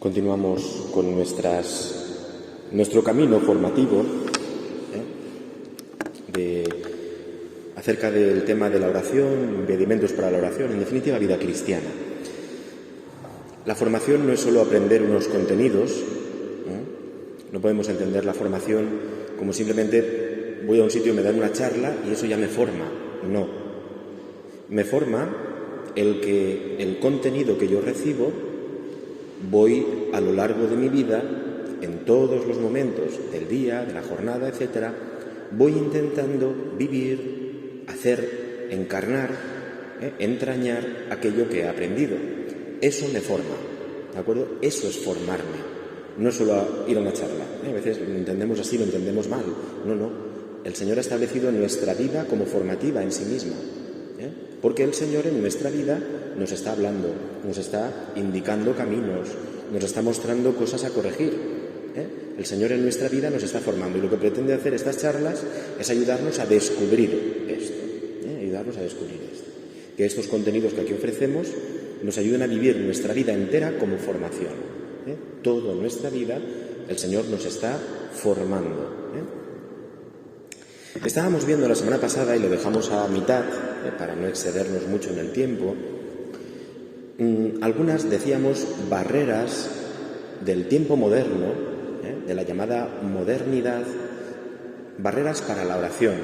Continuamos con nuestro camino formativo acerca del tema de la oración, impedimentos para la oración, en definitiva, vida cristiana. La formación no es solo aprender unos contenidos, no podemos entender la formación como simplemente voy a un sitio, me dan una charla y eso ya me forma. No. Me forma el contenido que yo recibo, voy a lo largo de mi vida, en todos los momentos del día, de la jornada, etcétera, voy intentando vivir, hacer, encarnar, entrañar aquello que he aprendido. Eso me forma, ¿de acuerdo? Eso es formarme, no es solo ir a una charla. A veces lo entendemos así, lo entendemos mal. No. El Señor ha establecido nuestra vida como formativa en sí misma, porque el Señor en nuestra vida nos está hablando, nos está indicando caminos, nos está mostrando cosas a corregir. El Señor en nuestra vida nos está formando y lo que pretende hacer estas charlas es ayudarnos a descubrir esto, que estos contenidos que aquí ofrecemos nos ayuden a vivir nuestra vida entera como formación. Toda nuestra vida el Señor nos está formando. Estábamos viendo la semana pasada, y lo dejamos a mitad, para no excedernos mucho en el tiempo, algunas, decíamos, barreras del tiempo moderno, de la llamada modernidad, barreras para la oración,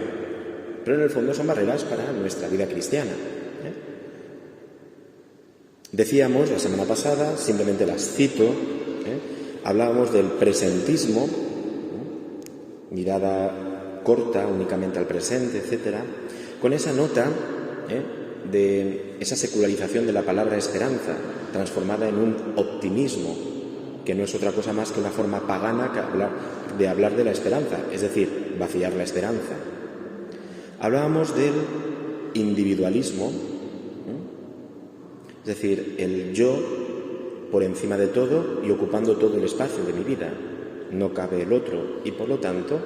pero en el fondo son barreras para nuestra vida cristiana. Decíamos la semana pasada, simplemente las cito, hablábamos del presentismo, mirada corta únicamente al presente, etcétera, con esa nota de esa secularización de la palabra esperanza, transformada en un optimismo, que no es otra cosa más que una forma pagana de hablar de la esperanza, es decir, vaciar la esperanza. Hablábamos del individualismo, es decir, el yo por encima de todo y ocupando todo el espacio de mi vida. No cabe el otro y, por lo tanto,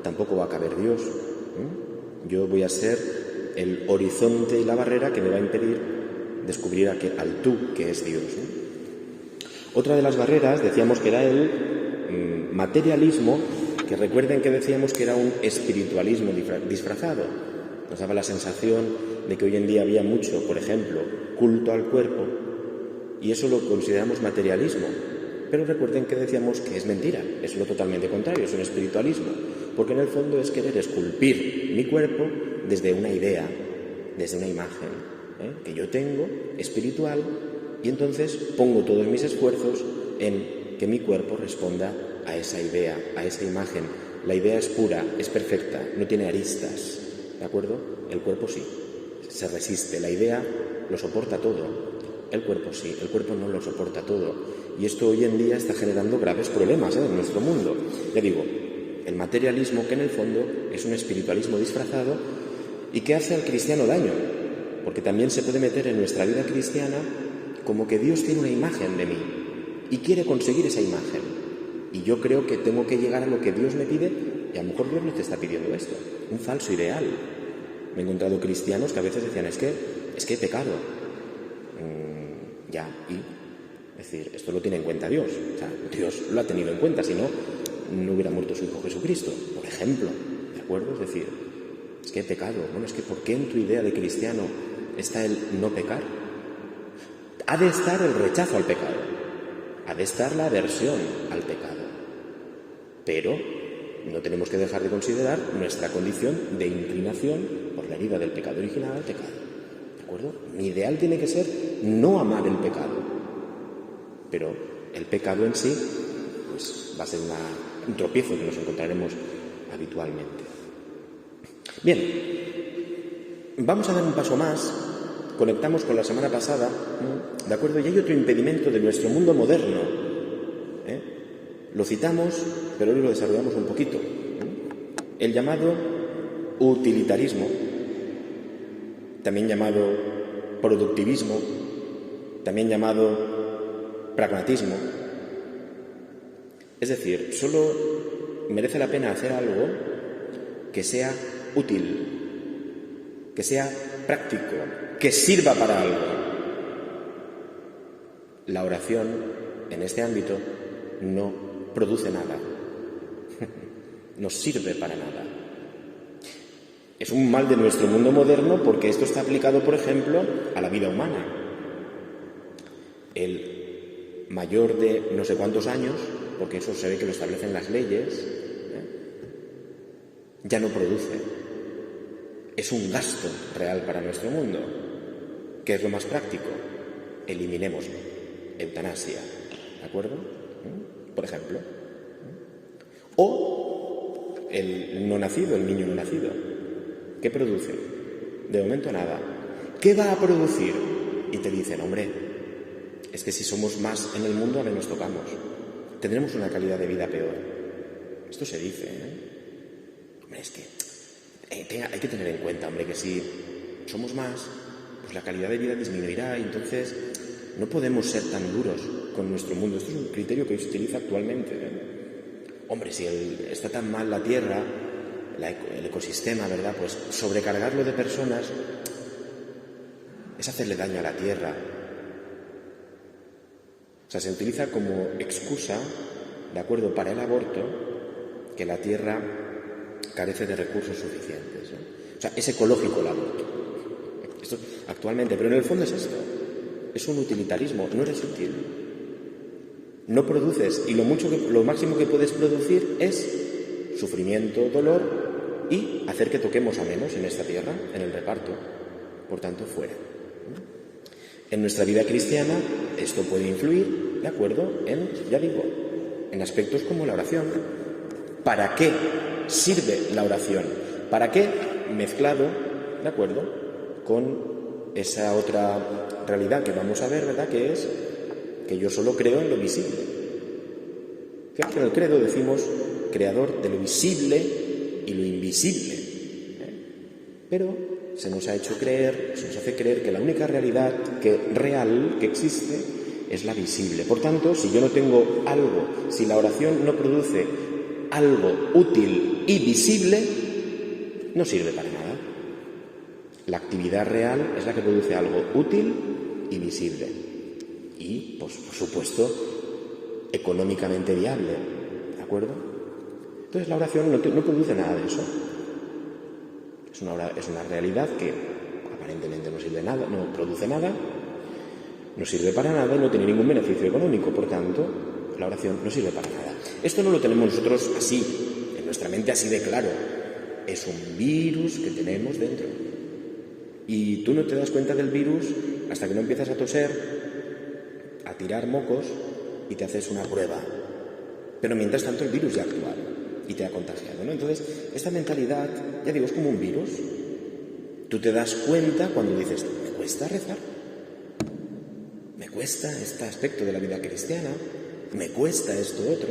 tampoco va a caber Dios. Yo voy a ser el horizonte y la barrera que me va a impedir descubrir al tú que es Dios. Otra de las barreras, decíamos que era el materialismo, que recuerden que decíamos que era un espiritualismo disfrazado. Nos daba la sensación de que hoy en día había mucho, por ejemplo, culto al cuerpo, y eso lo consideramos materialismo. Pero recuerden que decíamos que es mentira, es lo totalmente contrario, es un espiritualismo, porque en el fondo es querer esculpir mi cuerpo desde una idea, desde una imagen que yo tengo, espiritual, y entonces pongo todos mis esfuerzos en que mi cuerpo responda a esa idea, a esa imagen. La idea es pura, es perfecta, no tiene aristas, ¿de acuerdo? El cuerpo sí, se resiste, la idea lo soporta todo. El cuerpo sí, el cuerpo no lo soporta todo. Y esto hoy en día está generando graves problemas en nuestro mundo. Ya digo, el materialismo, que en el fondo es un espiritualismo disfrazado y que hace al cristiano daño, porque también se puede meter en nuestra vida cristiana como que Dios tiene una imagen de mí y quiere conseguir esa imagen. Y yo creo que tengo que llegar a lo que Dios me pide, y a lo mejor Dios no te está pidiendo esto. Un falso ideal. Me he encontrado cristianos que a veces decían, es que he pecado. Es decir, esto lo tiene en cuenta Dios. O sea, Dios lo ha tenido en cuenta, si no, no hubiera muerto su Hijo Jesucristo, por ejemplo. ¿De acuerdo? Es decir, es que he pecado. Bueno, es que ¿por qué en tu idea de cristiano está el no pecar? Ha de estar el rechazo al pecado. Ha de estar la aversión al pecado. Pero no tenemos que dejar de considerar nuestra condición de inclinación por la herida del pecado original al pecado. ¿De acuerdo? Mi ideal tiene que ser no amar el pecado. Pero el pecado en sí pues va a ser un tropiezo que nos encontraremos habitualmente. Bien, vamos a dar un paso más, conectamos con la semana pasada, ¿de acuerdo? Y hay otro impedimento de nuestro mundo moderno. Lo citamos, pero hoy lo desarrollamos un poquito. El llamado utilitarismo, también llamado productivismo, también llamado pragmatismo. Es decir, solo merece la pena hacer algo que sea útil, que sea práctico, que sirva para algo. La oración en este ámbito no produce nada, no sirve para nada. Es un mal de nuestro mundo moderno porque esto está aplicado, por ejemplo, a la vida humana. El mayor de no sé cuántos años, porque eso se ve que lo establecen las leyes, ya no produce. Es un gasto real para nuestro mundo. ¿Qué es lo más práctico? Eliminémoslo. Eutanasia. ¿De acuerdo? Por ejemplo. O el no nacido, el niño no nacido. ¿Qué produce? De momento nada. ¿Qué va a producir? Y te dicen, hombre, es que si somos más en el mundo, ahora nos tocamos. Tendremos una calidad de vida peor. Esto se dice, Hombre, es que hay que tener en cuenta, hombre, que si somos más, pues la calidad de vida disminuirá y entonces no podemos ser tan duros con nuestro mundo. Esto es un criterio que se utiliza actualmente. Hombre, si está tan mal la Tierra, el ecosistema, ¿verdad? Pues sobrecargarlo de personas es hacerle daño a la Tierra. O sea, se utiliza como excusa, ¿de acuerdo?, para el aborto, que la Tierra carece de recursos suficientes, O sea, es ecológico el aborto. Esto actualmente, pero en el fondo es esto. Es un utilitarismo, no eres útil. No produces, y lo máximo que puedes producir es sufrimiento, dolor y hacer que toquemos a menos en esta tierra, en el reparto. Por tanto, fuera. En nuestra vida cristiana esto puede influir, ¿de acuerdo?, en aspectos como la oración. ¿Para qué sirve la oración? ¿Para qué? Mezclado, ¿de acuerdo?, con esa otra realidad que vamos a ver, ¿verdad?, que es que yo solo creo en lo visible. Fíjate que en el credo decimos creador de lo visible y lo invisible. Pero se nos hace creer que la única realidad real que existe es la visible. Por tanto, si yo no tengo algo, si la oración no produce algo útil y visible, no sirve para nada. La actividad real es la que produce algo útil y visible. Y, pues, por supuesto, económicamente viable. ¿De acuerdo? Entonces la oración no produce nada de eso. Es una realidad que aparentemente no sirve nada, no produce nada, no sirve para nada y no tiene ningún beneficio económico. Por tanto, la oración no sirve para nada. Esto no lo tenemos nosotros así, en nuestra mente así de claro. Es un virus que tenemos dentro. Y tú no te das cuenta del virus hasta que no empiezas a toser, a tirar mocos y te haces una prueba. Pero mientras tanto el virus ya ha actuado y te ha contagiado, ¿no? Entonces, esta mentalidad, ya digo, es como un virus. Tú te das cuenta cuando dices, me cuesta rezar, me cuesta este aspecto de la vida cristiana, me cuesta esto otro.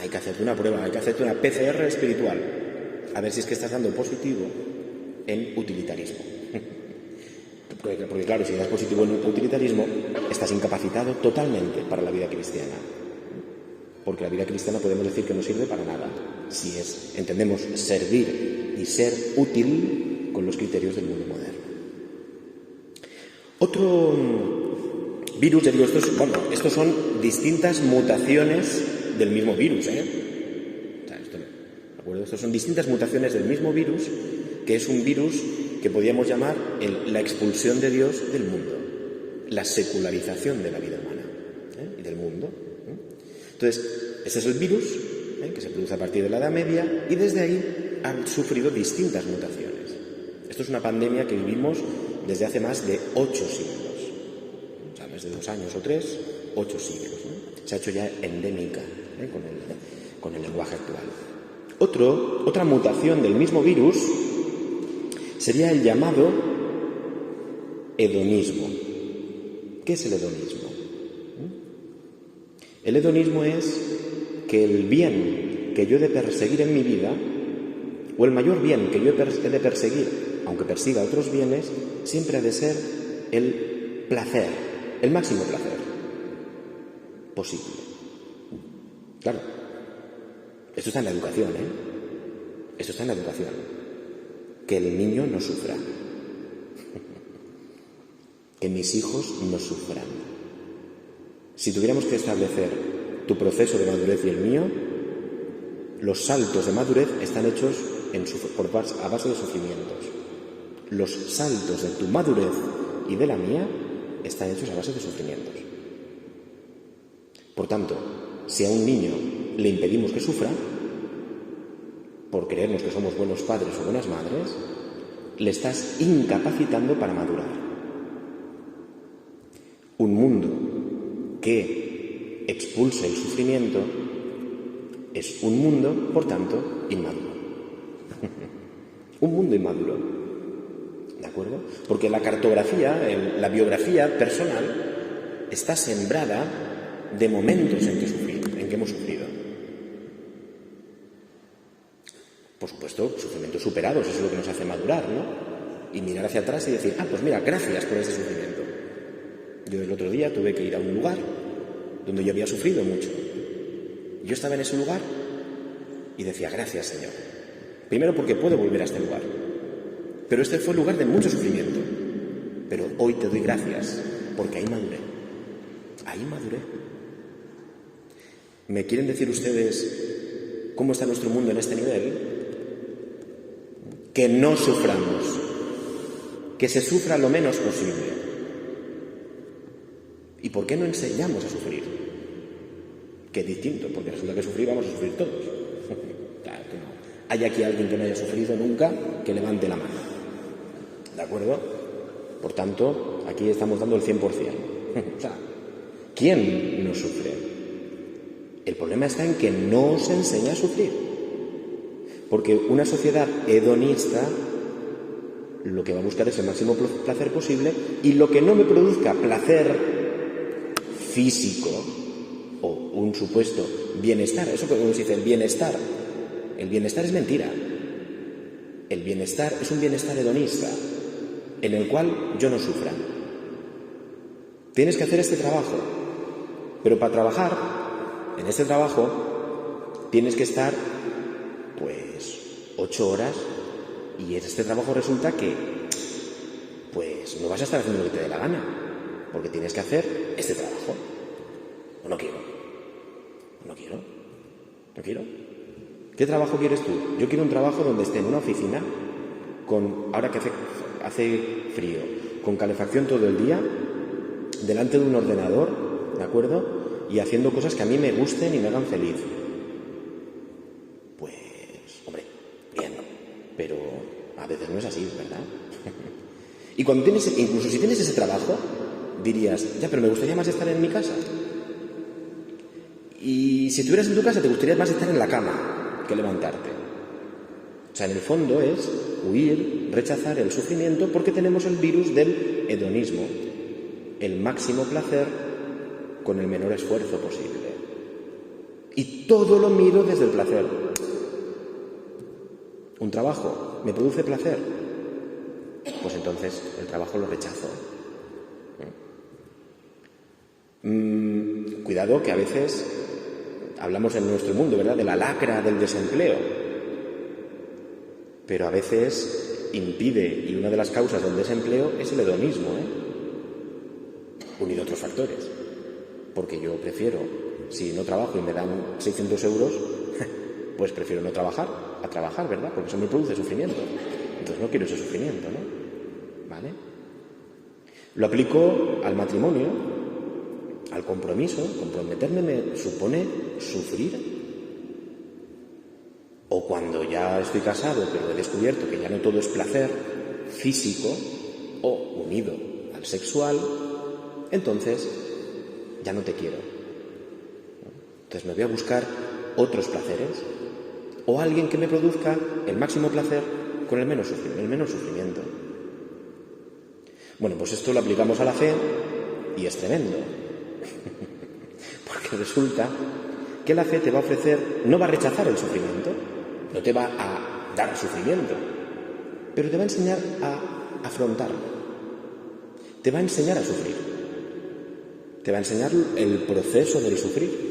Hay que hacerte una prueba, hay que hacerte una PCR espiritual, a ver si es que estás dando positivo en utilitarismo. Porque claro, si das positivo en utilitarismo, estás incapacitado totalmente para la vida cristiana. Porque la vida cristiana podemos decir que no sirve para nada, si entendemos servir y ser útil con los criterios del mundo moderno. Otro virus, ya digo, estos son distintas mutaciones del mismo virus, ¿de acuerdo? Estos son distintas mutaciones del mismo virus, que es un virus que podríamos llamar la expulsión de Dios del mundo, la secularización de la vida humana y del mundo. Entonces, ese es el virus que se produce a partir de la Edad Media y desde ahí han sufrido distintas mutaciones. Esto es una pandemia que vivimos desde hace más de 8 siglos. O sea, más de 2 años o 3, 8 siglos. Se ha hecho ya endémica con el lenguaje actual. Otra mutación del mismo virus sería el llamado hedonismo. ¿Qué es el hedonismo? El hedonismo es que el bien que yo he de perseguir en mi vida, o el mayor bien que yo he de perseguir, aunque persiga otros bienes, siempre ha de ser el placer, el máximo placer posible. Claro, esto está en la educación, Esto está en la educación. Que el niño no sufra. Que mis hijos no sufran. Si tuviéramos que establecer tu proceso de madurez y el mío, los saltos de madurez están hechos a base de sufrimientos. Los saltos de tu madurez y de la mía están hechos a base de sufrimientos. Por tanto, si a un niño le impedimos que sufra, por creernos que somos buenos padres o buenas madres, le estás incapacitando para madurar. Un mundo que expulse el sufrimiento es un mundo, por tanto, inmaduro. Un mundo inmaduro. ¿De acuerdo? Porque la cartografía, la biografía personal, está sembrada de momentos en que hemos sufrido. Por supuesto, sufrimientos superados, eso es lo que nos hace madurar, ¿no? Y mirar hacia atrás y decir, pues mira, gracias por ese sufrimiento. Yo el otro día tuve que ir a un lugar donde yo había sufrido mucho. Yo estaba en ese lugar y decía, gracias, Señor. Primero porque puedo volver a este lugar. Pero este fue el lugar de mucho sufrimiento. Pero hoy te doy gracias porque ahí maduré. Ahí maduré. ¿Me quieren decir ustedes cómo está nuestro mundo en este nivel? Que no suframos. Que se sufra lo menos posible. ¿Y por qué no enseñamos a sufrir? Que es distinto, porque resulta que sufrir vamos a sufrir todos. Claro que no. ¿Hay aquí alguien que no haya sufrido nunca? Que levante la mano. ¿De acuerdo? Por tanto, aquí estamos dando el 100%. O sea, ¿quién no sufre? El problema está en que no se enseña a sufrir. Porque una sociedad hedonista lo que va a buscar es el máximo placer posible, y lo que no me produzca placer físico o un supuesto bienestar, eso que se dice el bienestar es mentira. El bienestar es un bienestar hedonista en el cual yo no sufra. Tienes que hacer este trabajo, pero para trabajar en este trabajo tienes que estar 8 horas, y en este trabajo resulta que no vas a estar haciendo lo que te dé la gana, porque tienes que hacer este trabajo. No quiero. ¿Qué trabajo quieres tú? Yo quiero un trabajo donde esté en una oficina, ahora que hace frío, con calefacción todo el día, delante de un ordenador, ¿de acuerdo? Y haciendo cosas que a mí me gusten y me hagan feliz. Hombre, bien, pero a veces no es así, ¿verdad? Y incluso si tienes ese trabajo, dirías, pero me gustaría más estar en mi casa. Y si estuvieras en tu casa, te gustaría más estar en la cama que levantarte. O sea, en el fondo es huir, rechazar el sufrimiento, porque tenemos el virus del hedonismo, el máximo placer con el menor esfuerzo posible. Y todo lo miro desde el placer. ¿Un trabajo me produce placer? Pues entonces el trabajo lo rechazo. Cuidado, que a veces hablamos en nuestro mundo, ¿verdad?, de la lacra del desempleo. Pero a veces impide, y una de las causas del desempleo es el hedonismo, unido a otros factores. Porque yo prefiero, si no trabajo y me dan 600 euros, pues prefiero no trabajar a trabajar, ¿verdad? Porque eso me produce sufrimiento. Entonces no quiero ese sufrimiento, ¿no? ¿Vale? Lo aplico al matrimonio, al compromiso. Comprometerme me supone sufrir. O cuando ya estoy casado, pero he descubierto que ya no todo es placer físico o unido al sexual, entonces ya no te quiero. Entonces me voy a buscar otros placeres, o alguien que me produzca el máximo placer con el menos sufrimiento. Bueno, pues esto lo aplicamos a la fe y es tremendo. Porque resulta que la fe te va a ofrecer, no va a rechazar el sufrimiento, no te va a dar sufrimiento, pero te va a enseñar a afrontarlo. Te va a enseñar a sufrir. Te va a enseñar el proceso del sufrir.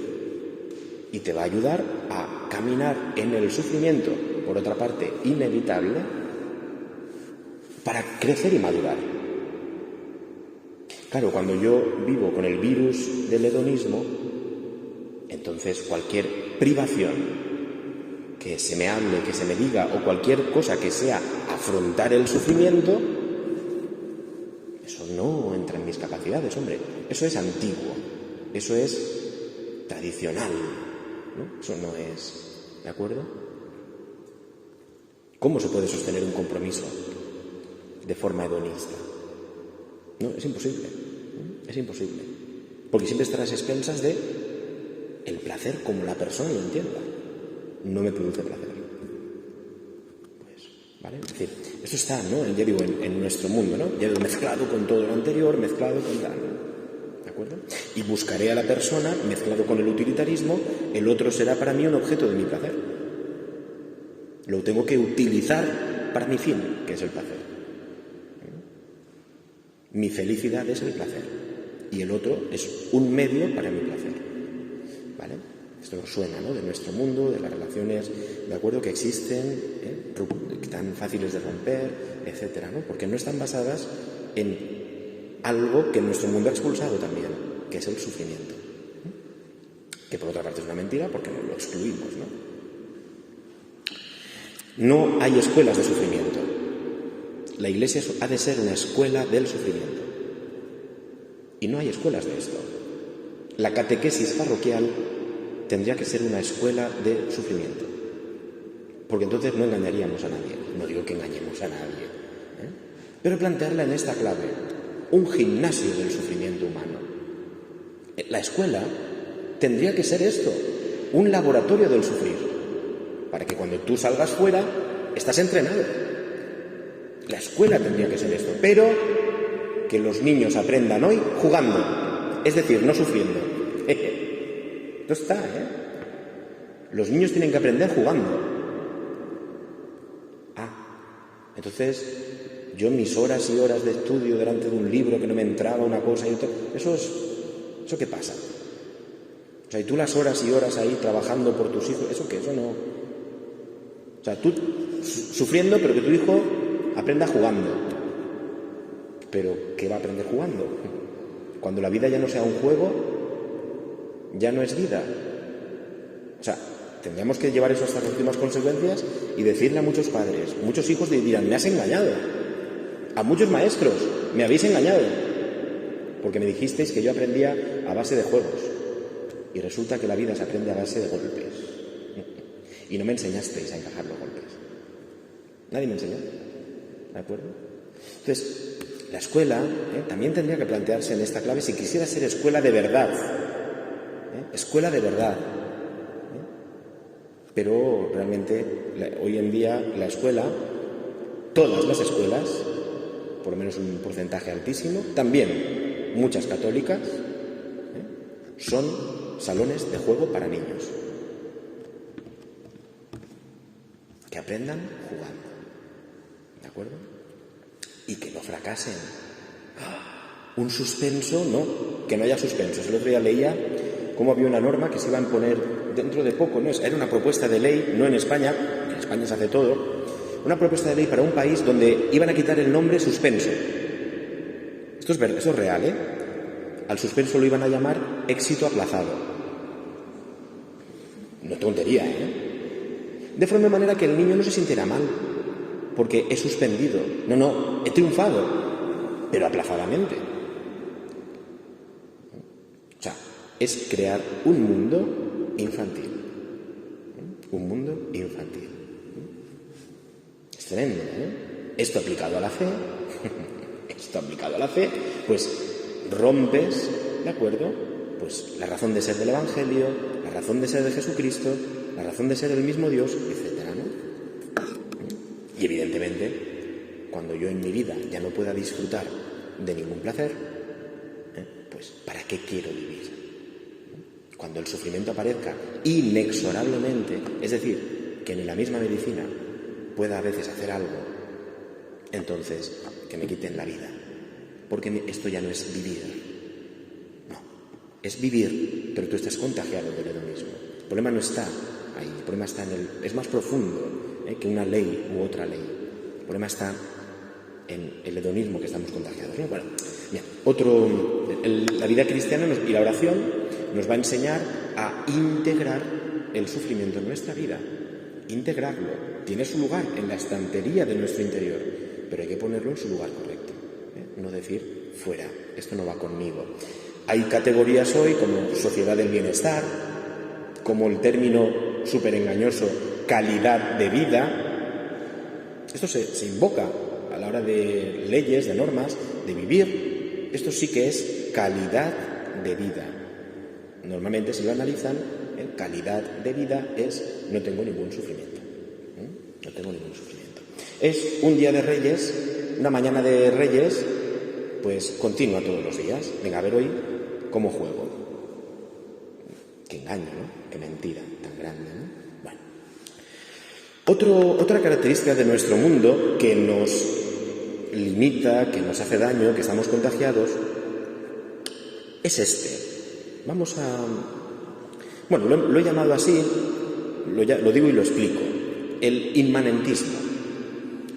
Y te va a ayudar a caminar en el sufrimiento, por otra parte inevitable, para crecer y madurar. Claro, cuando yo vivo con el virus del hedonismo, entonces cualquier privación que se me hable, que se me diga, o cualquier cosa que sea afrontar el sufrimiento, eso no entra en mis capacidades, hombre. Eso es antiguo, eso es tradicional, ¿no? Eso no es, ¿de acuerdo? ¿Cómo se puede sostener un compromiso de forma hedonista? No, es imposible, ¿no? Es imposible. Porque siempre estarás a expensas de el placer como la persona lo entienda. No me produce placer. Pues, ¿vale? Es decir, esto está, ¿no? Ya digo, en nuestro mundo, ¿no? Ya digo, mezclado con todo lo anterior, mezclado con tal, ¿no? ¿De acuerdo? Y buscaré a la persona, mezclado con el utilitarismo, el otro será para mí un objeto de mi placer. Lo tengo que utilizar para mi fin, que es el placer. Mi felicidad es el placer y el otro es un medio para mi placer. ¿Vale? Esto suena, ¿no? De nuestro mundo, de las relaciones, ¿de acuerdo?, que existen, tan fáciles de romper, etcétera, ¿no? Porque no están basadas en algo que nuestro mundo ha expulsado también, que es el sufrimiento. Que por otra parte es una mentira porque no lo excluimos, ¿no? No hay escuelas de sufrimiento. La Iglesia ha de ser una escuela del sufrimiento. Y no hay escuelas de esto. La catequesis parroquial tendría que ser una escuela de sufrimiento. Porque entonces no engañaríamos a nadie. No digo que engañemos a nadie, pero plantearla en esta clave. Un gimnasio del sufrimiento humano. La escuela tendría que ser esto. Un laboratorio del sufrir. Para que cuando tú salgas fuera, estás entrenado. La escuela tendría que ser esto, pero que los niños aprendan hoy jugando, es decir, no sufriendo. Esto está, Los niños tienen que aprender jugando. Entonces, yo mis horas y horas de estudio delante de un libro que no me entraba una cosa y otra, ¿eso qué pasa? O sea, y tú las horas y horas ahí trabajando por tus hijos, ¿eso qué? Eso no. O sea, tú sufriendo, pero que tu hijo aprenda jugando. ¿Pero qué va a aprender jugando? Cuando la vida ya no sea un juego, ya no es vida. O sea, tendríamos que llevar eso hasta las últimas consecuencias y decirle a muchos padres, muchos hijos dirán, me has engañado. A muchos maestros, me habéis engañado. Porque me dijisteis que yo aprendía a base de juegos. Y resulta que la vida se aprende a base de golpes. Y no me enseñasteis a encajar los golpes. Nadie me enseñó. ¿De acuerdo? Entonces, la escuela también tendría que plantearse en esta clave si quisiera ser escuela de verdad. Escuela de verdad. Pero realmente, hoy en día, la escuela, todas las escuelas, por lo menos un porcentaje altísimo, también muchas católicas, son salones de juego para niños. Que aprendan jugando. ¿De acuerdo? Y que no fracasen. Un suspenso, no, que no haya suspensos. El otro día leía cómo había una norma que se iba a imponer dentro de poco, ¿no? Era una propuesta de ley, no en España, en España se hace todo, una propuesta de ley para un país donde iban a quitar el nombre suspenso. Esto es real, Al suspenso lo iban a llamar éxito aplazado. No tontería, De forma manera que el niño no se sintiera mal, porque he suspendido. No, he triunfado, pero aplazadamente. O sea, es crear un mundo infantil. Un mundo infantil. Es tremendo, Esto aplicado a la fe, pues rompes, ¿de acuerdo? Pues la razón de ser del Evangelio, la razón de ser de Jesucristo, la razón de ser del mismo Dios, etcétera, ¿no? Y evidentemente, cuando yo en mi vida ya no pueda disfrutar de ningún placer, pues ¿para qué quiero vivir? Cuando el sufrimiento aparezca inexorablemente, es decir, que ni la misma medicina pueda a veces hacer algo, entonces que me quiten la vida, porque esto ya no es vivir, no, es vivir, pero tú estás contagiado del hedonismo. El problema no está ahí, el problema está es más profundo que una ley u otra ley. El problema está en el hedonismo que estamos contagiados, ¿no? Bueno, Bien, la vida cristiana y la oración nos va a enseñar a integrar el sufrimiento en nuestra vida, integrarlo. Tiene su lugar en la estantería de nuestro interior, pero hay que ponerlo en su lugar correcto, no decir fuera, esto no va conmigo. Hay categorías hoy como sociedad del bienestar, como el término súper engañoso calidad de vida. Esto se invoca a la hora de leyes, de normas, de vivir. Esto sí que es calidad de vida. Normalmente, si lo analizan, calidad de vida es no tengo ningún sufrimiento. No tengo ningún sufrimiento. Es un día de Reyes, una mañana de Reyes, pues continua todos los días. Venga, a ver hoy cómo juego. Qué engaño, ¿no? Qué mentira tan grande, ¿no? Bueno. Otra característica de nuestro mundo que nos limita, que nos hace daño, que estamos contagiados, es este. Vamos a... Bueno, lo he llamado así, lo digo y lo explico. El inmanentismo.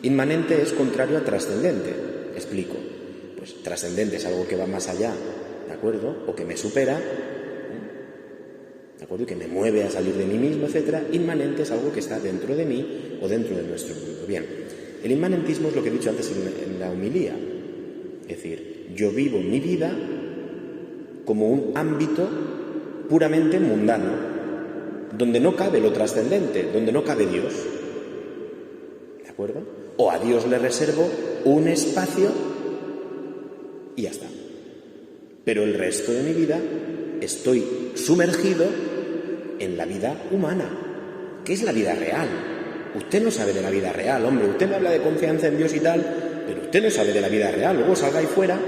Inmanente es contrario a trascendente. Explico. Pues trascendente es algo que va más allá, ¿de acuerdo? O que me supera, ¿de acuerdo? Y que me mueve a salir de mí mismo, etcétera. Inmanente es algo que está dentro de mí o dentro de nuestro mundo. Bien, el inmanentismo es lo que he dicho antes en la homilía. Es decir, yo vivo mi vida como un ámbito puramente mundano, donde no cabe lo trascendente, donde no cabe Dios. ¿De acuerdo? O a Dios le reservo un espacio y ya está. Pero el resto de mi vida estoy sumergido en la vida humana, que es la vida real. Usted no sabe de la vida real, hombre. Usted me habla de confianza en Dios y tal, pero usted no sabe de la vida real. Luego salga ahí fuera.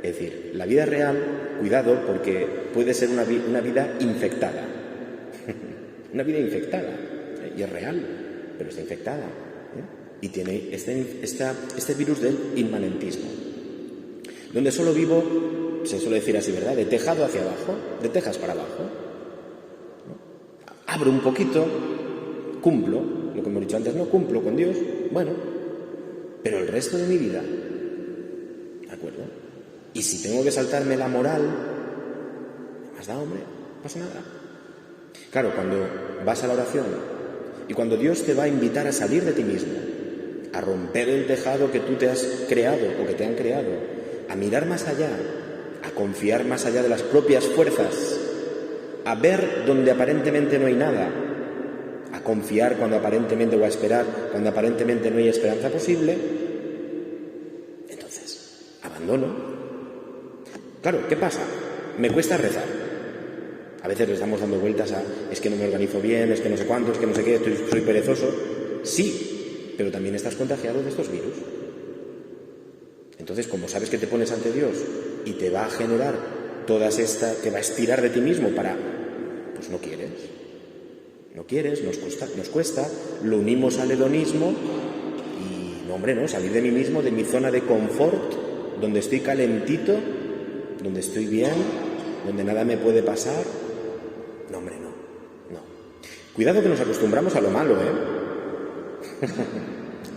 Es decir, la vida real, cuidado, porque puede ser una vida infectada. Una vida infectada. Y es real, pero está infectada. Y tiene este virus del inmanentismo. Donde solo vivo, se suele decir así, ¿verdad? De tejado hacia abajo, de tejas para abajo. Abro un poquito, cumplo, lo que hemos dicho antes, no cumplo con Dios, bueno, pero el resto de mi vida, ¿de acuerdo? Y si tengo que saltarme la moral, más da, hombre, no pasa nada. Claro, cuando vas a la oración y cuando Dios te va a invitar a salir de ti mismo, a romper el tejado que tú te has creado o que te han creado, a mirar más allá, a confiar más allá de las propias fuerzas, a ver donde aparentemente no hay nada, a confiar cuando aparentemente o a esperar cuando aparentemente no hay esperanza posible, entonces abandono. Claro, ¿qué pasa? Me cuesta rezar. A veces le estamos dando vueltas a es que no me organizo bien, es que no sé cuánto, es que no sé qué, soy perezoso. Sí, pero también estás contagiado de estos virus. Entonces, como sabes que te pones ante Dios y te va a generar te va a estirar de ti mismo pues no quieres. No quieres, nos cuesta, lo unimos al hedonismo y, no, hombre, no, salir de mí mismo, de mi zona de confort, donde estoy calentito, donde estoy bien, donde nada me puede pasar. No, hombre, no. Cuidado que nos acostumbramos a lo malo, ¿eh?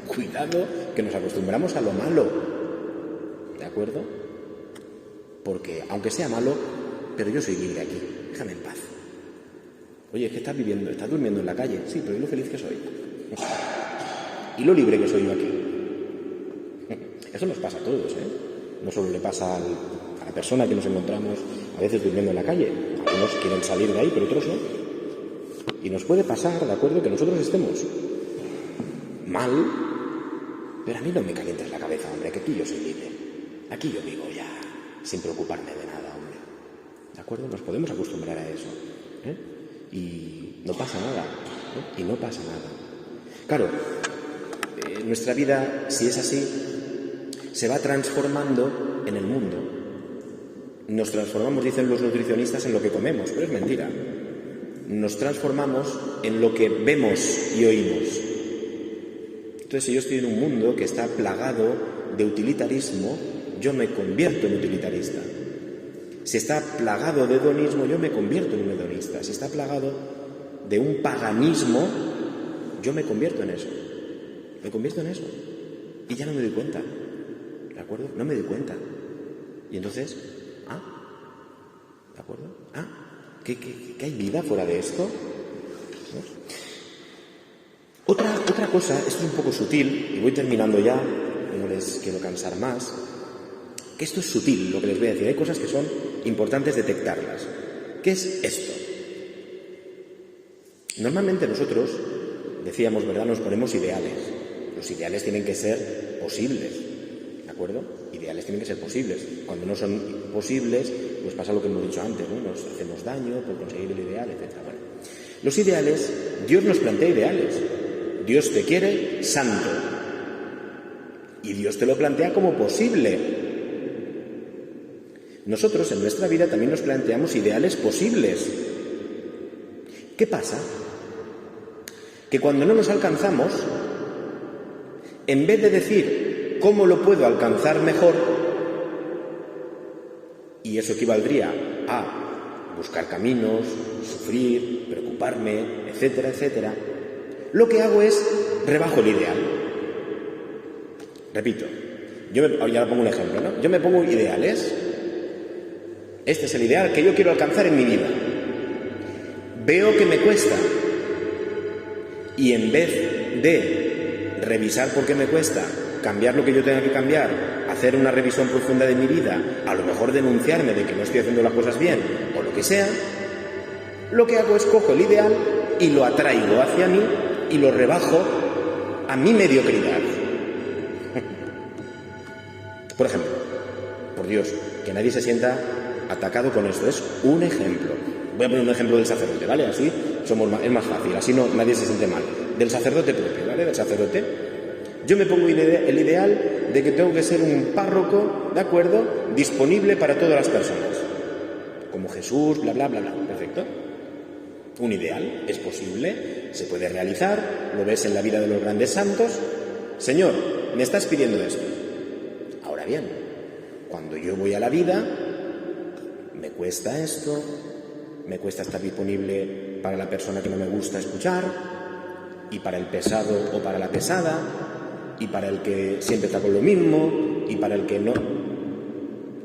Cuidado que nos acostumbramos a lo malo. ¿De acuerdo? Porque, aunque sea malo, pero yo soy libre aquí. Déjame en paz. Oye, es que estás durmiendo en la calle. Sí, pero ¿y lo feliz que soy? ¿Y lo libre que soy yo aquí? Eso nos pasa a todos, ¿eh? No solo le pasa a la persona que nos encontramos a veces durmiendo en la calle. Algunos quieren salir de ahí, pero otros no. Y nos puede pasar, ¿de acuerdo?, que nosotros estemos mal, pero a mí no me calientes la cabeza, hombre, que aquí yo soy libre. Aquí yo vivo ya, sin preocuparme de nada, hombre. ¿De acuerdo? Nos podemos acostumbrar a eso, ¿eh? Y no pasa nada, ¿eh? Y no pasa nada. Claro, nuestra vida, si es así, se va transformando en el mundo. Nos transformamos, dicen los nutricionistas, en lo que comemos, pero es mentira. Nos transformamos en lo que vemos y oímos. Entonces, si yo estoy en un mundo que está plagado de utilitarismo, yo me convierto en utilitarista. Si está plagado de hedonismo, yo me convierto en un hedonista. Si está plagado de un paganismo, yo me convierto en eso. Me convierto en eso. Y ya no me doy cuenta. ¿de acuerdo? No me doy cuenta. Y entonces, ¿de acuerdo? ¿Qué hay vida fuera de esto? ¿No? Otra cosa, esto es un poco sutil, y voy terminando ya, no les quiero cansar más, que esto es sutil, lo que les voy a decir. Hay cosas que son importantes detectarlas. ¿Qué es esto? Normalmente nosotros, decíamos, ¿verdad?, nos ponemos ideales. Los ideales tienen que ser posibles, ¿de acuerdo? Ideales tienen que ser posibles. Cuando no son posibles, pues pasa lo que hemos dicho antes, ¿no? Nos hacemos daño por conseguir el ideal, etc. Bueno, los ideales, Dios nos plantea ideales. Dios te quiere santo. Y Dios te lo plantea como posible. Nosotros en nuestra vida también nos planteamos ideales posibles. ¿Qué pasa? Que cuando no los alcanzamos, en vez de decir cómo lo puedo alcanzar mejor, y eso equivaldría a buscar caminos, sufrir, preocuparme, etcétera, etcétera, lo que hago es rebajo el ideal. Repito, ahora pongo un ejemplo, ¿no? Yo me pongo ideales. Este es el ideal que yo quiero alcanzar en mi vida. Veo que me cuesta. Y en vez de revisar por qué me cuesta, cambiar lo que yo tenga que cambiar, hacer una revisión profunda de mi vida, a lo mejor denunciarme de que no estoy haciendo las cosas bien o lo que sea, lo que hago es cojo el ideal y lo atraigo hacia mí y lo rebajo a mi mediocridad. Por ejemplo, por Dios, que nadie se sienta atacado con esto. Es un ejemplo. Voy a poner un ejemplo del sacerdote, ¿vale? Así es más fácil, así nadie se siente mal. Del sacerdote propio, ¿vale? Del sacerdote. Yo me pongo el ideal de que tengo que ser un párroco, ¿de acuerdo?, disponible para todas las personas. Como Jesús, bla, bla, bla, bla. Perfecto. Un ideal, es posible, se puede realizar, lo ves en la vida de los grandes santos. Señor, me estás pidiendo esto. Ahora bien, cuando yo voy a la vida, me cuesta esto, me cuesta estar disponible para la persona que no me gusta escuchar, y para el pesado o para la pesada, y para el que siempre está con lo mismo, y para el que no.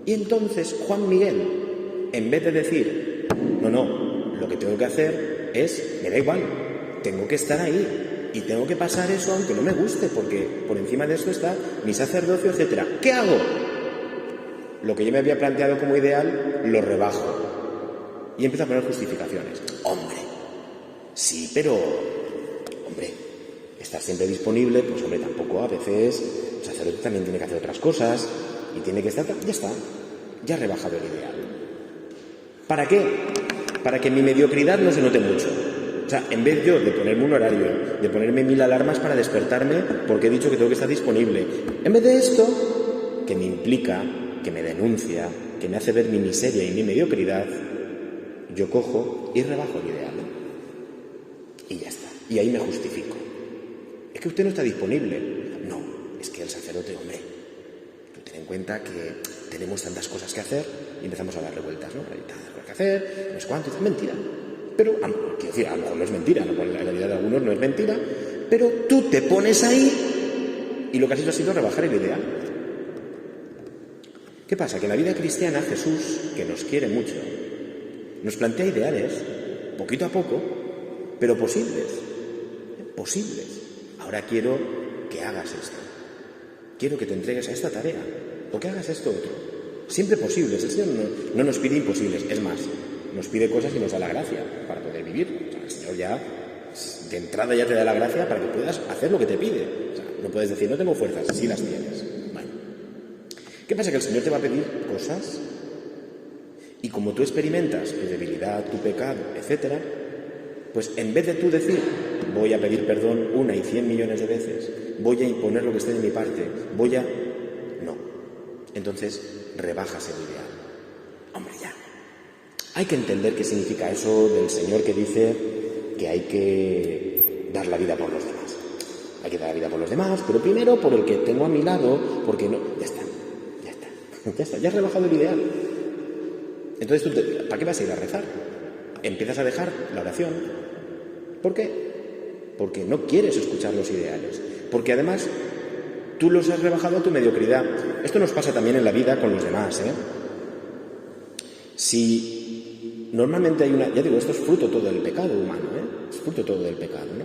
Y entonces Juan Miguel, en vez de decir, no, lo que tengo que hacer es, me da igual, tengo que estar ahí, y tengo que pasar eso aunque no me guste, porque por encima de esto está mi sacerdocio, etcétera. ¿Qué hago? Lo que yo me había planteado como ideal, lo rebajo. Y empiezo a poner justificaciones. Hombre, sí, pero, hombre, estar siempre disponible, pues hombre, tampoco a veces el sacerdote también tiene que hacer otras cosas y tiene que estar, ya está, ya he rebajado el ideal. ¿Para qué? Para que mi mediocridad no se note mucho. O sea, en vez yo de ponerme un horario, de ponerme 1000 alarmas para despertarme porque he dicho que tengo que estar disponible, en vez de esto, que me implica, que me denuncia, que me hace ver mi miseria y mi mediocridad, yo cojo y rebajo el ideal. Y ya está. Y ahí me justifico. Es que usted no está disponible. No, es que el sacerdote, hombre, tú ten en cuenta que tenemos tantas cosas que hacer y empezamos a darle vueltas, ¿no? Hay tantas cosas que hacer, no es cuánto, es mentira. Pero, quiero decir, a lo mejor no es mentira, ¿no? En la vida de algunos no es mentira, pero tú te pones ahí y lo que has hecho ha sido rebajar el ideal. ¿Qué pasa? Que en la vida cristiana Jesús, que nos quiere mucho, nos plantea ideales, poquito a poco, pero posibles. Posibles. Ahora quiero que hagas esto. Quiero que te entregues a esta tarea. O que hagas esto otro. Siempre posibles. El Señor no nos pide imposibles. Es más, nos pide cosas y nos da la gracia para poder vivir. O sea, el Señor ya, de entrada ya te da la gracia para que puedas hacer lo que te pide. O sea, no puedes decir, no tengo fuerzas, sí las tienes. Bueno. ¿Qué pasa? Que el Señor te va a pedir cosas y como tú experimentas tu debilidad, tu pecado, etcétera, pues en vez de tú decir, voy a pedir perdón 1 y 100 millones de veces, voy a imponer lo que esté de mi parte, no. Entonces, rebajas el ideal. Hombre, ya. Hay que entender qué significa eso del Señor que dice que hay que dar la vida por los demás. Hay que dar la vida por los demás, pero primero por el que tengo a mi lado, porque no... Ya está, ya has rebajado el ideal. Entonces, ¿para qué vas a ir a rezar? Empiezas a dejar la oración. ¿Por qué? Porque no quieres escuchar los ideales. Porque además Tú los has rebajado a tu mediocridad. Esto nos pasa también en la vida con los demás, ¿eh? Si normalmente hay una... Ya digo, esto es fruto todo del pecado humano, ¿eh? Es fruto todo del pecado, ¿no?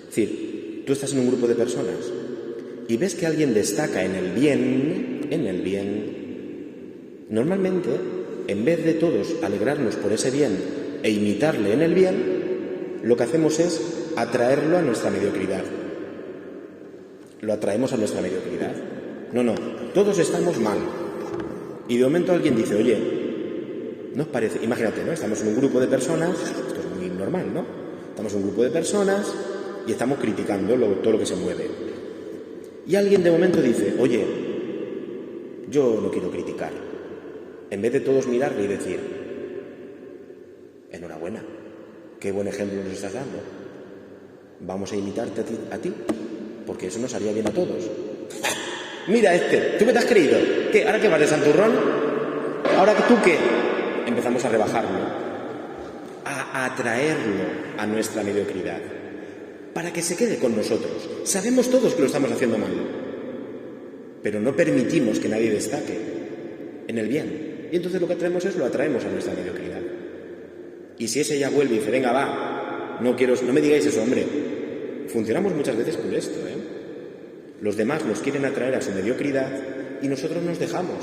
Es decir, tú estás en un grupo de personas y ves que alguien destaca en el bien, normalmente, en vez de todos alegrarnos por ese bien e imitarle en el bien, lo que hacemos es atraerlo a nuestra mediocridad. Lo atraemos a nuestra mediocridad. No, todos estamos mal. Y de momento alguien dice, oye, ¿no os parece? Imagínate, ¿no? Estamos en un grupo de personas, esto es muy normal, ¿no? Estamos en un grupo de personas y estamos criticando todo lo que se mueve. Y alguien de momento dice, oye, yo no quiero criticar. En vez de todos mirarle y decir, enhorabuena, qué buen ejemplo nos estás dando. Vamos a imitarte a ti, porque eso nos haría bien a todos. Mira ¿tú qué te has creído? ¿Qué? ¿Ahora qué vas de santurrón? ¿Ahora tú qué? Empezamos a rebajarlo, a atraerlo a nuestra mediocridad, para que se quede con nosotros. Sabemos todos que lo estamos haciendo mal, pero no permitimos que nadie destaque en el bien. Y entonces lo que traemos lo atraemos a nuestra mediocridad. Y si ese ya vuelve y dice, venga, va, no me digáis eso, hombre. Funcionamos muchas veces por esto, ¿eh? Los demás nos quieren atraer a su mediocridad y nosotros nos dejamos.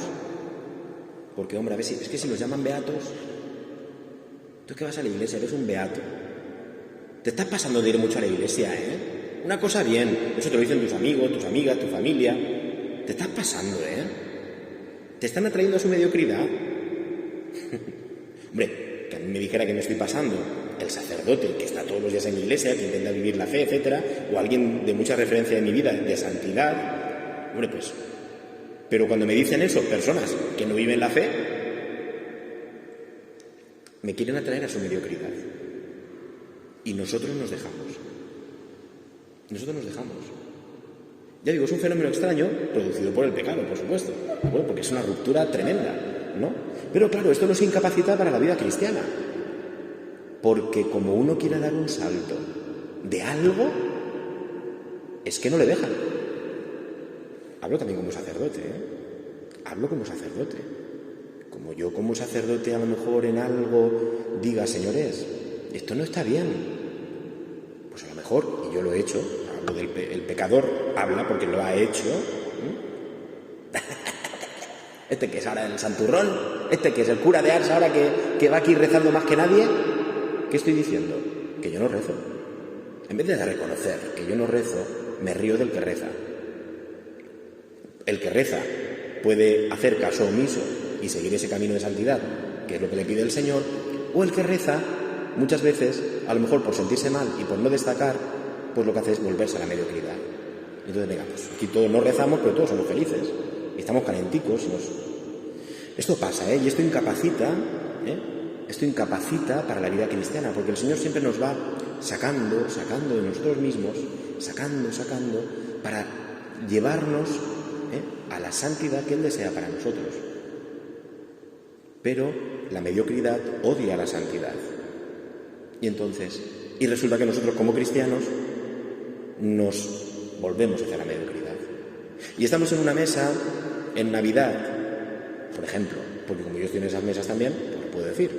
Porque, hombre, a ver es que si nos llaman beatos, tú que vas a la iglesia, eres un beato. Te estás pasando de ir mucho a la iglesia, ¿eh? Una cosa bien, eso te lo dicen tus amigos, tus amigas, tu familia. Te estás pasando, ¿eh? Te están atrayendo a su mediocridad. Hombre, que a mí me dijera que me estoy pasando el sacerdote, el que está todos los días en la iglesia, que intenta vivir la fe, etcétera, o alguien de mucha referencia en mi vida, de santidad, hombre, pues... Pero cuando me dicen eso, personas que no viven la fe, me quieren atraer a su mediocridad. Y nosotros nos dejamos. Ya digo, es un fenómeno extraño, producido por el pecado, por supuesto. Bueno, porque es una ruptura tremenda, ¿no? Pero claro, esto nos incapacita para la vida cristiana. Porque como uno quiere dar un salto de algo, es que no le dejan. Hablo también como sacerdote, ¿eh? Hablo como sacerdote. Como yo como sacerdote a lo mejor en algo diga, señores, esto no está bien. Pues a lo mejor, y yo lo he hecho, hablo el pecador habla porque lo ha hecho. Este que es ahora el santurrón, este que es el cura de Ars ahora que va aquí rezando más que nadie. ¿Qué estoy diciendo? Que yo no rezo. En vez de reconocer que yo no rezo, me río del que reza. El que reza puede hacer caso omiso y seguir ese camino de santidad, que es lo que le pide el Señor, o el que reza, muchas veces, a lo mejor por sentirse mal y por no destacar, pues lo que hace es volverse a la mediocridad. Entonces, venga, pues aquí todos no rezamos, pero todos somos felices. Y estamos calenticos. Esto pasa, ¿eh? Y esto incapacita, Esto incapacita para la vida cristiana, porque el Señor siempre nos va sacando de nosotros mismos, sacando, para llevarnos a la santidad que Él desea para nosotros. Pero la mediocridad odia la santidad. Y resulta que nosotros como cristianos nos volvemos hacia la mediocridad. Y estamos en una mesa en Navidad, por ejemplo, porque como yo estoy en esas mesas también, pues lo puedo decir,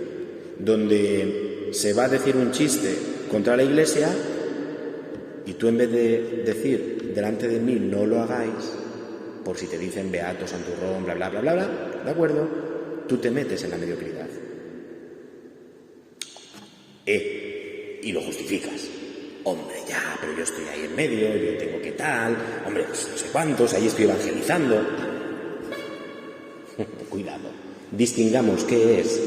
donde se va a decir un chiste contra la Iglesia y tú en vez de decir delante de mí no lo hagáis, por si te dicen beato, santurrón, bla, bla, bla, bla, bla, ¿de acuerdo? Tú te metes en la mediocridad. Y lo justificas. Hombre, ya, pero yo estoy ahí en medio, yo tengo que tal, hombre, pues no sé cuántos, ahí estoy evangelizando. Cuidado. Distingamos qué es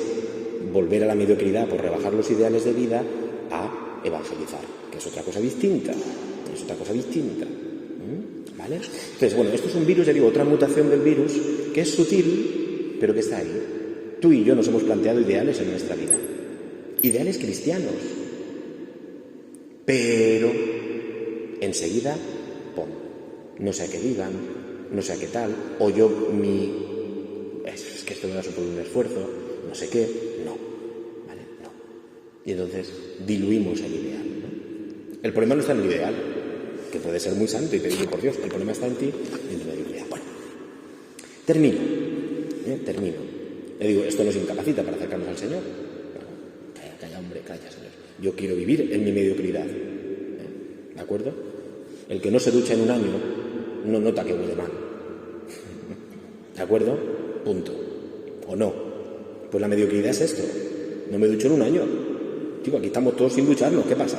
volver a la mediocridad por rebajar los ideales de vida a evangelizar, que es otra cosa distinta. ¿Vale? Entonces, bueno, esto es un virus, ya digo, otra mutación del virus que es sutil, pero que está ahí. Tú y yo nos hemos planteado ideales en nuestra vida. Ideales cristianos. Pero enseguida, ¡pum! No sé a qué digan, no sé a qué tal, o yo es que esto me va a suponer un esfuerzo, no sé qué, no, ¿vale? No. Y entonces diluimos el ideal, ¿no? El problema no está en el ideal, que puede ser muy santo y pedirlo por Dios. El problema está en ti y en tu mediocridad. Bueno, termino. Le digo, esto nos incapacita para acercarnos al Señor. Bueno, calla, hombre, calla, Señor. Yo quiero vivir en mi mediocridad. ¿De acuerdo? El que no se ducha en un año no nota que huele mal. ¿De acuerdo? Punto. ¿O no? Pues la mediocridad es esto. No me ducho en un año. Digo, aquí estamos todos sin ducharnos. ¿Qué pasa?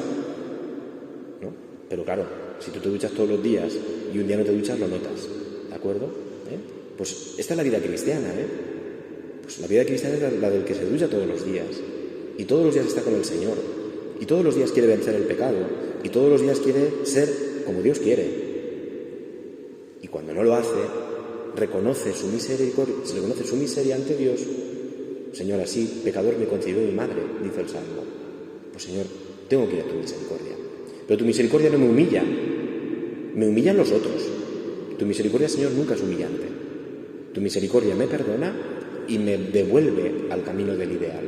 ¿No? Pero claro, si tú te duchas todos los días y un día no te duchas, lo notas. ¿De acuerdo? Pues esta es la vida cristiana, Pues la vida cristiana es la del que se ducha todos los días. Y todos los días está con el Señor. Y todos los días quiere vencer el pecado. Y todos los días quiere ser como Dios quiere. Y cuando no lo hace, reconoce su miseria ante Dios. Señor, así, pecador me concibió mi madre, dice el Salmo. Pues Señor, tengo que ir a tu misericordia. Pero tu misericordia no me humilla. Me humillan los otros. Tu misericordia, Señor, nunca es humillante. Tu misericordia me perdona y me devuelve al camino del ideal.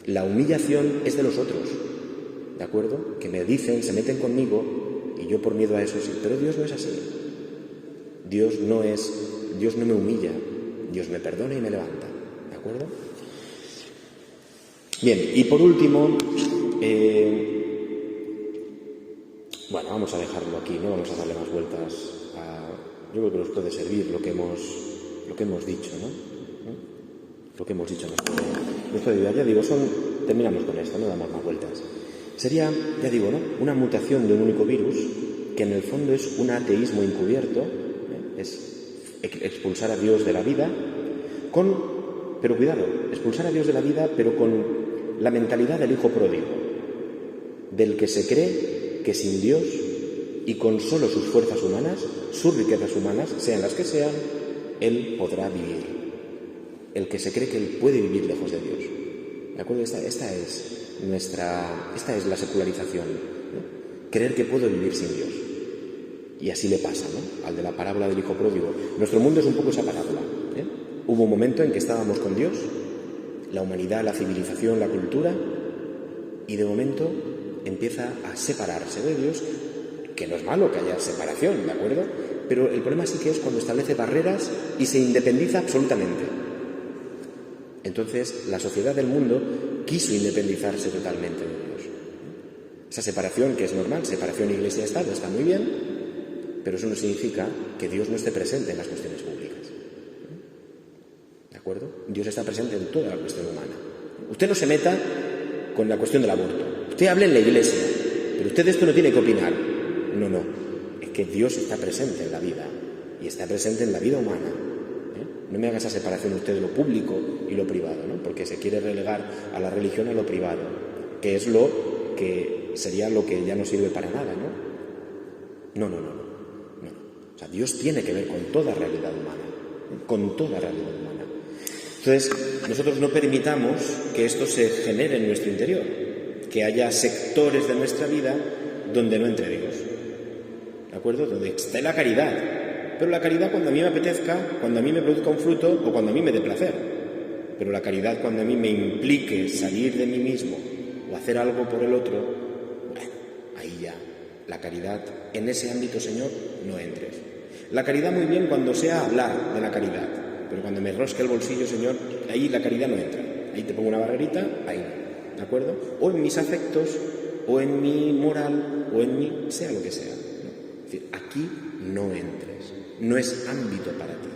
La humillación es de los otros, ¿de acuerdo? Que me dicen, se meten conmigo y yo por miedo a eso sí. Pero Dios no es así. Dios no me humilla. Dios me perdona y me levanta, ¿de acuerdo? Bien, y por último, bueno, vamos a dejarlo aquí, no vamos a darle más vueltas. Yo creo que nos puede servir lo que hemos dicho, ¿no? Lo que hemos dicho en nuestro día. Ya digo, terminamos con esto, no damos más vueltas. Sería, ya digo, ¿no?, una mutación de un único virus, que en el fondo es un ateísmo encubierto, es expulsar a Dios de la vida, pero cuidado, expulsar a Dios de la vida, pero con la mentalidad del hijo pródigo, del que se cree que sin Dios y con solo sus fuerzas humanas, sus riquezas humanas, sean las que sean, él podrá vivir. El que se cree que él puede vivir lejos de Dios. ¿De acuerdo? Esta es la secularización, ¿no? Creer que puedo vivir sin Dios. Y así le pasa, ¿no?, al de la parábola del hijo pródigo. Nuestro mundo es un poco esa parábola. Hubo un momento en que estábamos con Dios, la humanidad, la civilización, la cultura, y de momento empieza a separarse de Dios, que no es malo que haya separación, ¿de acuerdo? Pero el problema sí que es cuando establece barreras y se independiza absolutamente. Entonces, la sociedad del mundo quiso independizarse totalmente de Dios. Esa separación, que es normal, separación Iglesia-Estado, está muy bien, pero eso no significa que Dios no esté presente en las cuestiones públicas. ¿De acuerdo? Dios está presente en toda la cuestión humana. Usted no se meta con la cuestión del aborto. Usted hable en la Iglesia, pero usted de esto no tiene que opinar. No. Es que Dios está presente en la vida y está presente en la vida humana. No me haga esa separación usted de lo público y lo privado, ¿no? Porque se quiere relegar a la religión a lo privado, que es lo que sería lo que ya no sirve para nada, ¿no? No. O sea, Dios tiene que ver con toda realidad humana, con toda realidad humana. Entonces, nosotros no permitamos que esto se genere en nuestro interior, que haya sectores de nuestra vida donde no entre Dios, ¿de acuerdo? Donde esté la caridad. Pero la caridad cuando a mí me apetezca, cuando a mí me produzca un fruto o cuando a mí me dé placer. Pero la caridad cuando a mí me implique salir de mí mismo o hacer algo por el otro, bueno, ahí ya, la caridad, en ese ámbito, Señor, no entres. La caridad muy bien cuando sea hablar de la caridad, pero cuando me rosque el bolsillo, Señor, ahí la caridad no entra. Ahí te pongo una barrerita, ahí no, ¿de acuerdo? O en mis afectos, o en mi moral, o en mi, sea lo que sea, ¿no? Es decir, aquí no entres. No es ámbito para ti.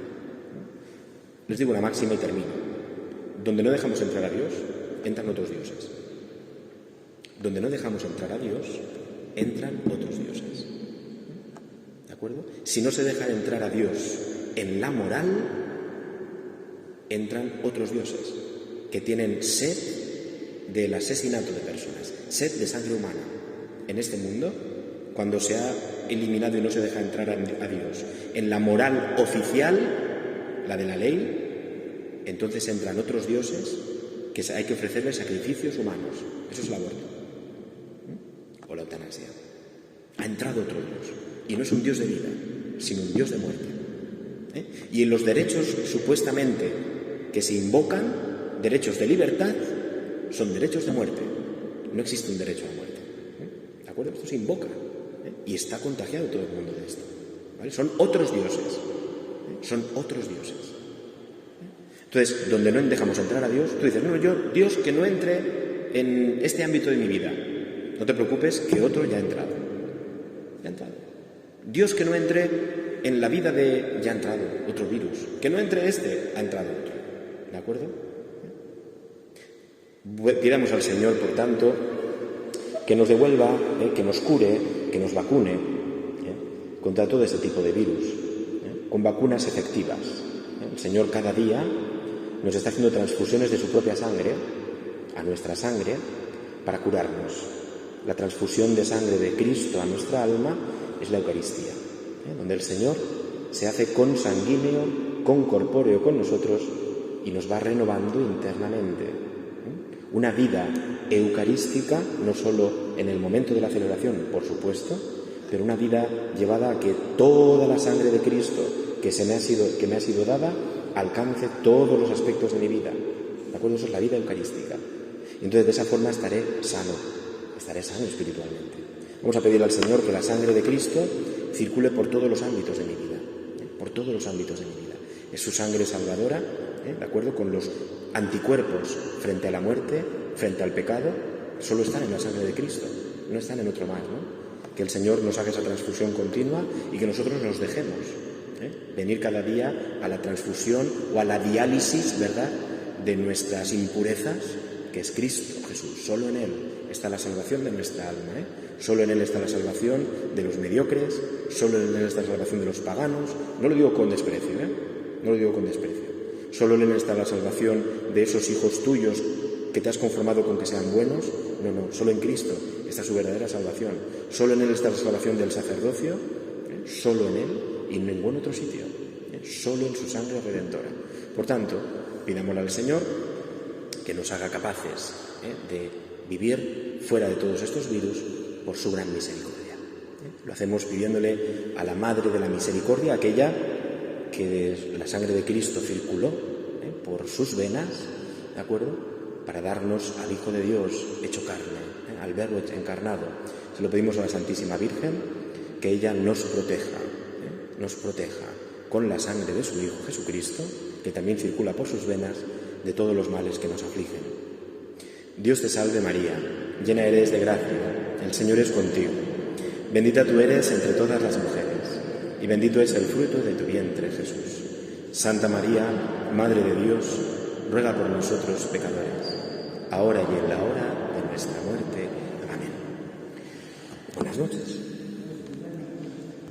Les digo una máxima y termino. Donde no dejamos entrar a Dios, entran otros dioses. Donde no dejamos entrar a Dios, entran otros dioses. ¿De acuerdo? Si no se deja entrar a Dios en la moral, entran otros dioses que tienen sed del asesinato de personas, sed de sangre humana. En este mundo, cuando se ha eliminado y no se deja entrar a Dios en la moral oficial, la de la ley, entonces entran otros dioses que hay que ofrecerles sacrificios humanos. Eso es el aborto, o la eutanasia. Ha entrado otro Dios, y no es un Dios de vida, sino un Dios de muerte. Y en los derechos supuestamente que se invocan, derechos de libertad, son derechos de muerte. No existe un derecho a la muerte. ¿De acuerdo? Esto se invoca. y está contagiado todo el mundo de esto, ¿vale? Son otros dioses, son otros dioses. Entonces, donde no dejamos entrar a Dios, tú dices, no, Dios que no entre en este ámbito de mi vida. No te preocupes, que otro ya ha entrado. Ya ha entrado. Dios que no entre en la vida de... ya ha entrado otro virus. Que no entre este, ha entrado otro. ¿De acuerdo? Pidamos al Señor, por tanto, que nos devuelva, que nos cure, que nos vacune contra todo ese tipo de virus, con vacunas efectivas. El Señor cada día nos está haciendo transfusiones de su propia sangre a nuestra sangre para curarnos. La transfusión de sangre de Cristo a nuestra alma es la Eucaristía, donde el Señor se hace consanguíneo, concorpóreo con nosotros y nos va renovando internamente. Una vida eucarística, no solo en el momento de la celebración, por supuesto, pero una vida llevada a que toda la sangre de Cristo que me ha sido dada alcance todos los aspectos de mi vida. ¿De acuerdo? Eso es la vida eucarística. Y entonces de esa forma estaré sano espiritualmente. Vamos a pedir al Señor que la sangre de Cristo circule por todos los ámbitos de mi vida, por todos los ámbitos de mi vida. Es su sangre salvadora, ¿de acuerdo? Con los anticuerpos frente a la muerte, frente al pecado, solo están en la sangre de Cristo, no están en otro más, ¿no? Que el Señor nos haga esa transfusión continua y que nosotros nos dejemos venir cada día a la transfusión o a la diálisis, ¿verdad?, de nuestras impurezas, que es Cristo Jesús. Solo en Él está la salvación de nuestra alma, Solo en Él está la salvación de los mediocres, solo en Él está la salvación de los paganos. No lo digo con desprecio, no lo digo con desprecio. Solo en Él está la salvación de esos hijos tuyos que te has conformado con que sean buenos. No, solo en Cristo está su verdadera salvación. Solo en Él está la salvación del sacerdocio, solo en Él y en ningún otro sitio, solo en su sangre redentora. Por tanto, pidámosle al Señor que nos haga capaces de vivir fuera de todos estos virus por su gran misericordia. Lo hacemos pidiéndole a la Madre de la Misericordia, aquella que la sangre de Cristo circuló por sus venas, ¿de acuerdo?, para darnos al Hijo de Dios hecho carne, al Verbo encarnado. Se lo pedimos a la Santísima Virgen, que ella nos proteja con la sangre de su Hijo Jesucristo, que también circula por sus venas, de todos los males que nos afligen. Dios te salve María, llena eres de gracia, el Señor es contigo. Bendita tú eres entre todas las mujeres, y bendito es el fruto de tu vientre, Jesús. Santa María, Madre de Dios, ruega por nosotros pecadores, ahora y en la hora de nuestra muerte. Amén. Buenas noches.